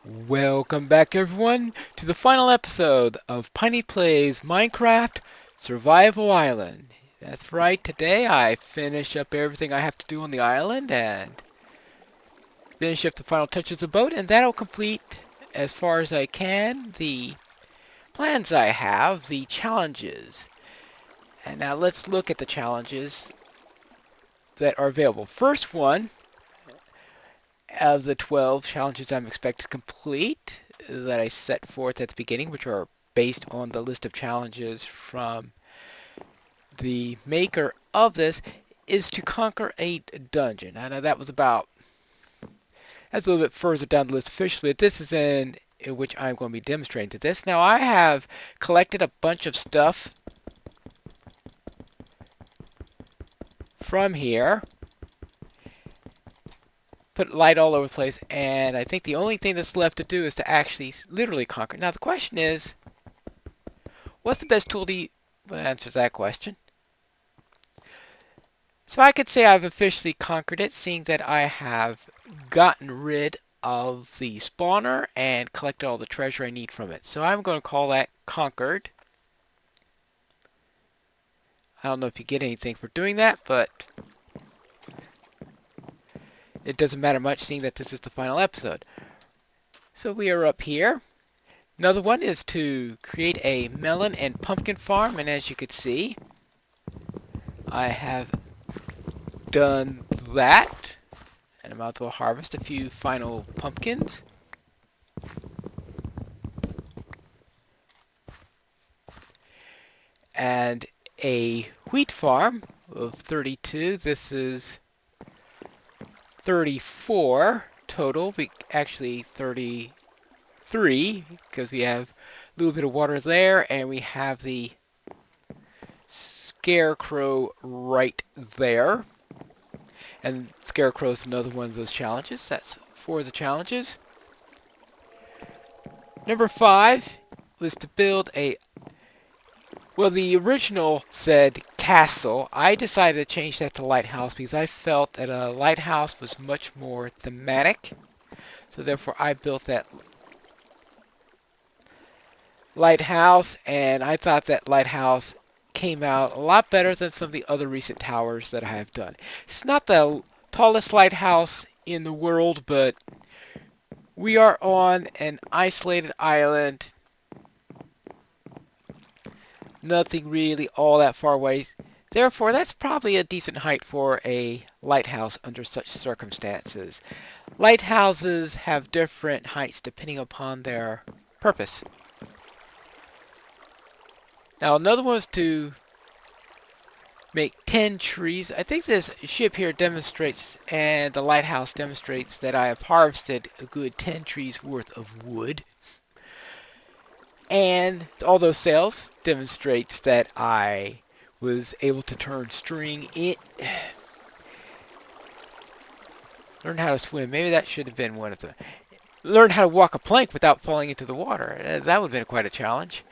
Welcome back everyone to the final episode of Piney Plays Minecraft Survival Island. That's right, today I finish up everything I have to do on the island and finish up the final touches of the boat, and that'll complete, as far as I can, the plans I have, the challenges. And now let's look at the challenges that are available. First one of the 12 challenges I'm expected to complete that I set forth at the beginning, which are based on the list of challenges from the maker of this, is to conquer a dungeon. I know that's a little bit further down the list officially, but this is in which I'm going to be demonstrating to this. Now I have collected a bunch of stuff from here, put light all over the place, and I think the only thing that's left to do is to actually literally conquer. Now the question is, what's the best tool to use? Well, answers that question. So I could say I've officially conquered it, seeing that I have gotten rid of the spawner and collected all the treasure I need from it. So I'm going to call that conquered. I don't know if you get anything for doing that, but it doesn't matter much, seeing that this is the final episode. So we are up here. Another one is to create a melon and pumpkin farm, and as you can see, I have done that, and I'm about to harvest a few final pumpkins. And a wheat farm of 32. This is 34 total. Actually 33, because we have a little bit of water there, and we have the scarecrow right there. And scarecrow is another one of those challenges. That's 4 of the challenges. Number 5 was to build a... Well, the original said castle. I decided to change that to lighthouse because I felt that a lighthouse was much more thematic. So therefore I built that lighthouse, and I thought that lighthouse came out a lot better than some of the other recent towers that I have done. It's not the tallest lighthouse in the world, but we are on an isolated island. Nothing really all that far away. Therefore, that's probably a decent height for a lighthouse under such circumstances. Lighthouses have different heights depending upon their purpose. Now another one is to make 10 trees. I think this ship here demonstrates, and the lighthouse demonstrates, that I have harvested a good 10 trees worth of wood. And all those sails demonstrates that I was able to turn string in. Learn how to swim. Maybe that should have been one of the... Learn how to walk a plank without falling into the water. That would have been quite a challenge.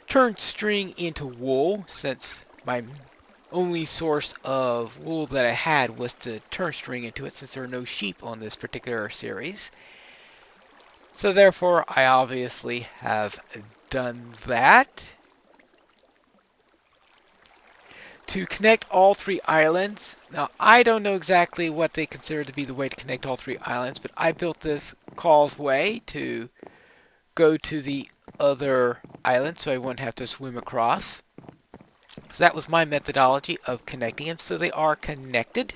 Turn string into wool, since my only source of wool that I had was to turn string into it, since there are no sheep on this particular series. So therefore I obviously have done that. To connect all 3 islands. Now I don't know exactly what they consider to be the way to connect all 3 islands, but I built this causeway to go to the other island so I wouldn't have to swim across. So that was my methodology of connecting them, so they are connected.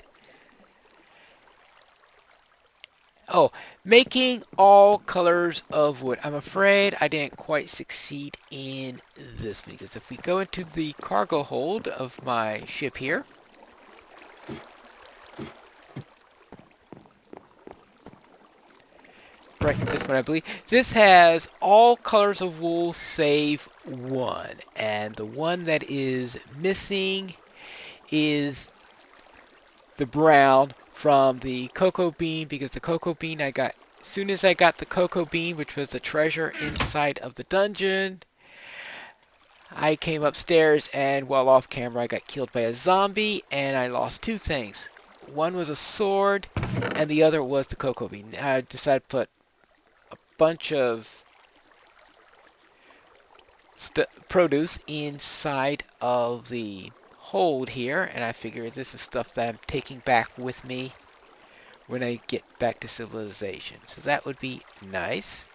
Oh, making all colors of wood. I'm afraid I didn't quite succeed in this, because if we go into the cargo hold of my ship here, right, this one I believe, this has all colors of wool save one, and the one that is missing is the brown from the cocoa bean, because the cocoa bean I got as soon as I got the cocoa bean, which was the treasure inside of the dungeon. I came upstairs, and while off camera I got killed by a zombie, and I lost 2 things. One was a sword, and the other was the cocoa bean. I decided to put a bunch of produce inside of the hold here, and I figure this is stuff that I'm taking back with me when I get back to civilization. So that would be nice.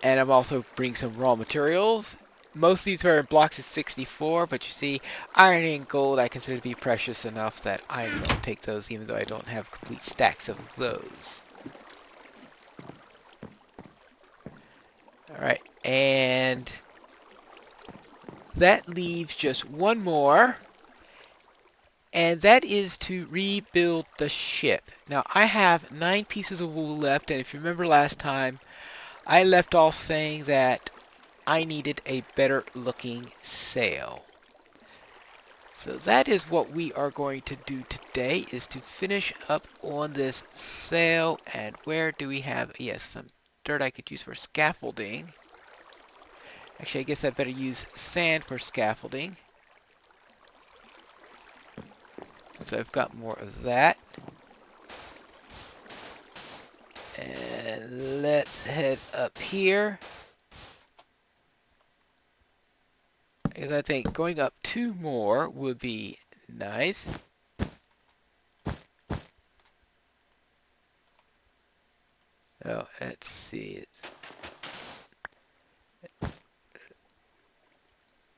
And I'm also bringing some raw materials. Most of these are in blocks of 64, but you see, iron and gold I consider to be precious enough that I will take those even though I don't have complete stacks of those. Alright, and that leaves just one more, and that is to rebuild the ship. Now, I have 9 pieces of wool left, and if you remember last time, I left off saying that I needed a better looking sail. So that is what we are going to do today, is to finish up on this sail. And where do we have, yes, some dirt I could use for scaffolding. Actually, I guess I better use sand for scaffolding. So I've got more of that. And let's head up here. Because I think going up 2 more would be nice. Oh, let's see.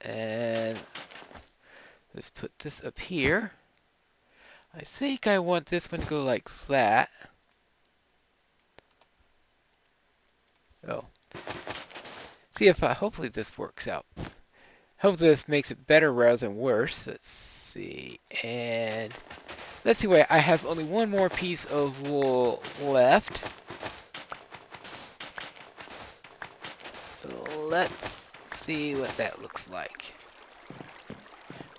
And let's put this up here. I think I want this one to go like that. Oh. See if hopefully this works out. Hopefully this makes it better rather than worse. Let's see. And let's see, wait, I have only one more piece of wool left. So let's see what that looks like.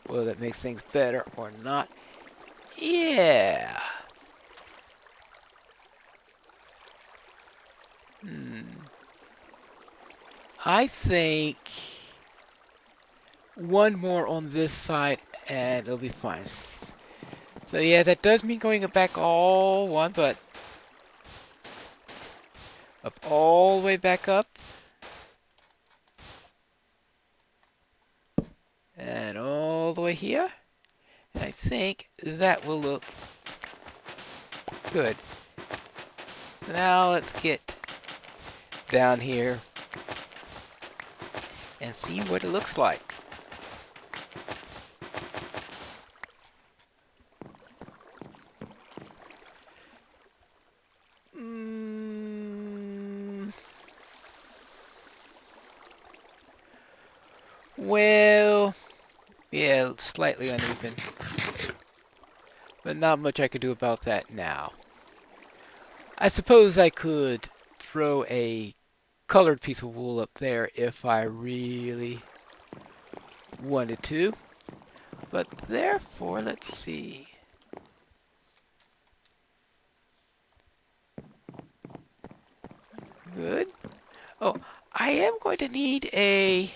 Will that make things better or not? Yeah. I think one more on this side and it'll be fine. So yeah, that does mean going back all one, but up all the way back up. And all the way here. And I think that will look good. So now let's get down here and see what it looks like. Well, yeah, slightly uneven. But not much I could do about that now. I suppose I could throw a colored piece of wool up there if I really wanted to. But therefore, let's see. Good. Oh, I am going to need a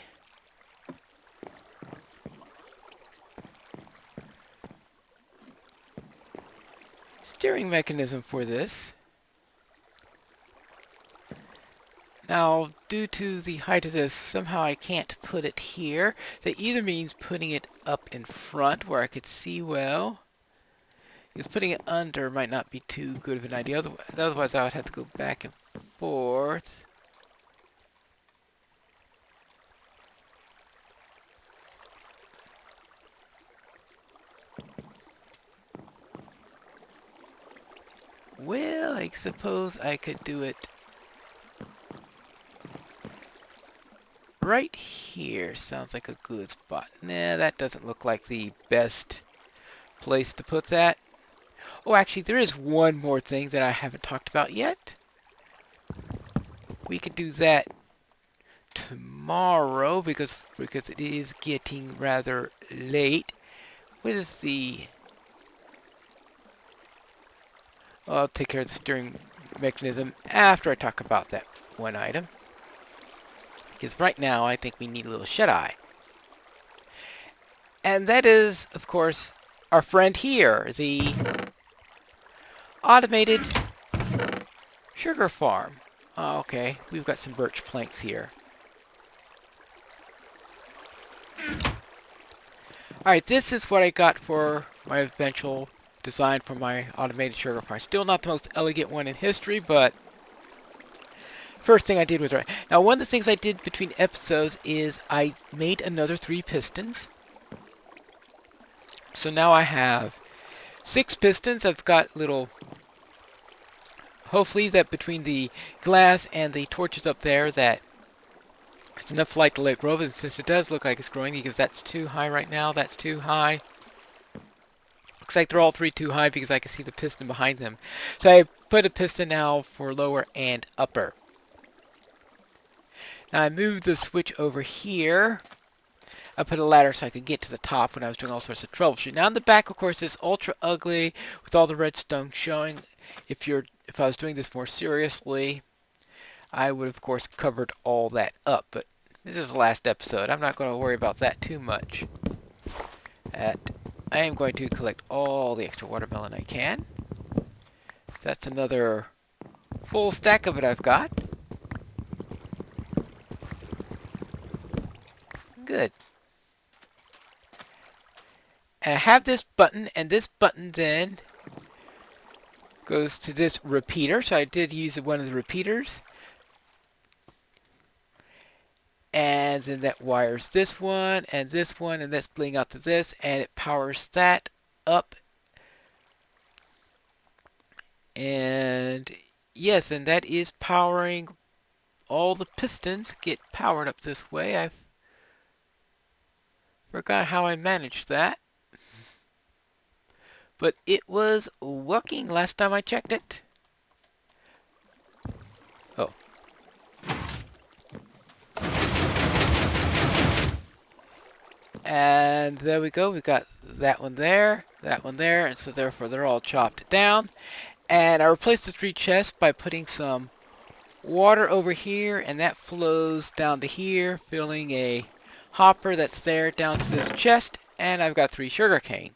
steering mechanism for this. Now, due to the height of this, somehow I can't put it here. That either means putting it up in front where I could see well. Because putting it under might not be too good of an idea. Otherwise, I would have to go back and forth. Well, I suppose I could do it right here. Sounds like a good spot. Nah, that doesn't look like the best place to put that. Oh, actually, there is one more thing that I haven't talked about yet. We could do that tomorrow because it is getting rather late. What is the... Oh, I'll take care of the steering mechanism after I talk about that one item. Because right now, I think we need a little shut-eye. And that is, of course, our friend here, the automated Sugar farm. Oh, okay, we've got some birch planks here. Alright, this is what I got for my eventual design for my automated sugar farm. Still not the most elegant one in history, but first thing I did was right. Now, one of the things I did between episodes is I made another 3 pistons. So now I have 6 pistons. I've got little, hopefully that between the glass and the torches up there that it's enough light to let it grow. And since it does look like it's growing, because that's too high right now, that's too high. Looks like they're all 3 too high because I can see the piston behind them. So I put a piston now for lower and upper. Now I moved the switch over here. I put a ladder so I could get to the top when I was doing all sorts of troubleshooting. Now in the back, of course, is ultra ugly with all the redstone showing. If I was doing this more seriously, I would of course covered all that up. But this is the last episode. I'm not going to worry about that too much. I am going to collect all the extra watermelon I can. That's another full stack of it I've got. Good. And I have this button, and this button then goes to this repeater. So I did use one of the repeaters. And then that wires this one, and that's splitting out to this, and it powers that up. And yes, and that is powering all the pistons get powered up this way. I forgot how I managed that. But it was working last time I checked it. Oh. And there we go. We got that one there, and so therefore they're all chopped down. And I replaced the 3 chests by putting some water over here, and that flows down to here, filling a hopper that's there down to this chest, and I've got 3 sugarcane.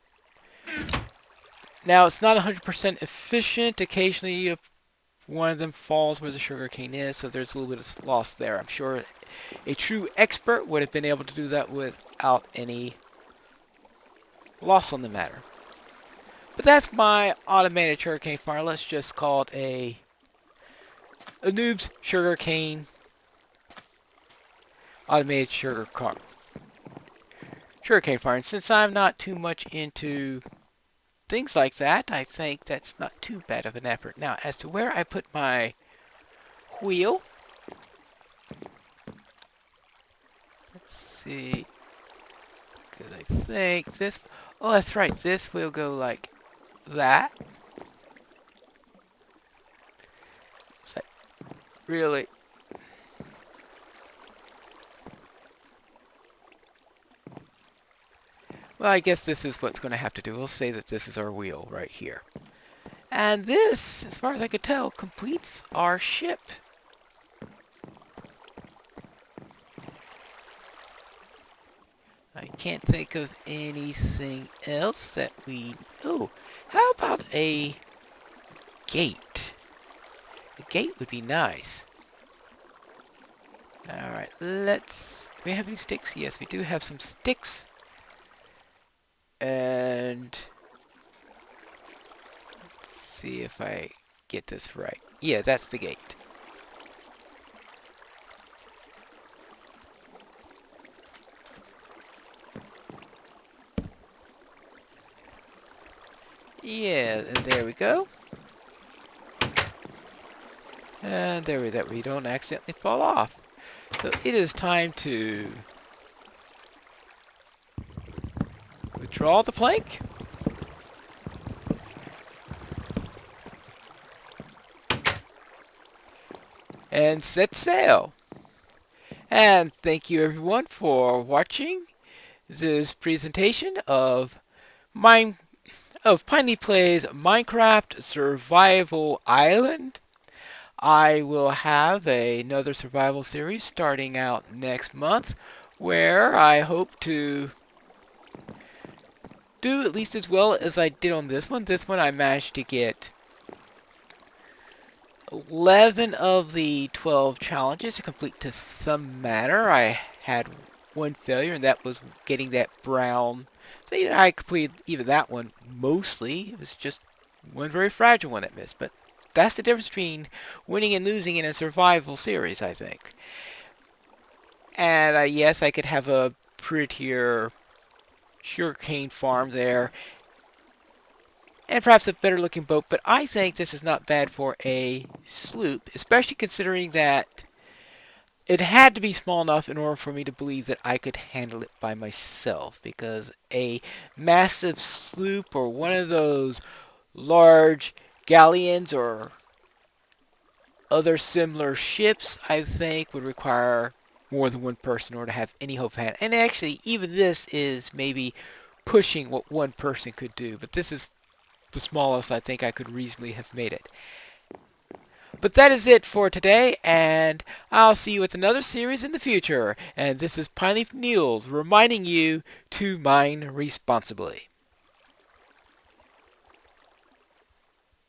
Now, it's not 100% efficient. Occasionally, if one of them falls where the sugarcane is, so there's a little bit of loss there. I'm sure a true expert would have been able to do that without any loss on the matter. But that's my automated sugarcane farm. Let's just call it a noob's sugarcane automated sugarcane farm. Since I'm not too much into things like that, I think that's not too bad of an effort. Now, as to where I put my wheel, let's see, because I think this, oh, that's right, this will go like that. It's like, really, well, I guess this is what's going to have to do. We'll say that this is our wheel right here. And this, as far as I could tell, completes our ship. I can't think of anything else that we... Oh, how about a gate? A gate would be nice. Alright, let's... Do we have any sticks? Yes, we do have some sticks. And... let's see if I get this right. Yeah, that's the gate. Yeah, and there we go. And there we don't accidentally fall off. So it is time to withdraw the plank. And set sail. And thank you everyone for watching this presentation of Piney Plays Minecraft Survival Island. I will have another survival series starting out next month where I hope to do at least as well as I did on this one. This one I managed to get a 11 of the 12 challenges to complete to some manner. I had one failure, and that was getting that brown. So I completed even that one mostly. It was just one very fragile one that missed. But that's the difference between winning and losing in a survival series, I think. And yes, I could have a prettier sugarcane farm there, and perhaps a better looking boat, but I think this is not bad for a sloop, especially considering that it had to be small enough in order for me to believe that I could handle it by myself, because a massive sloop or one of those large galleons or other similar ships, I think, would require more than one person in order to have any hope of handling. And actually, even this is maybe pushing what one person could do, but this is the smallest I think I could reasonably have made it. But that is it for today, and I'll see you with another series in the future. And this is Pineleaf Niels reminding you to mine responsibly.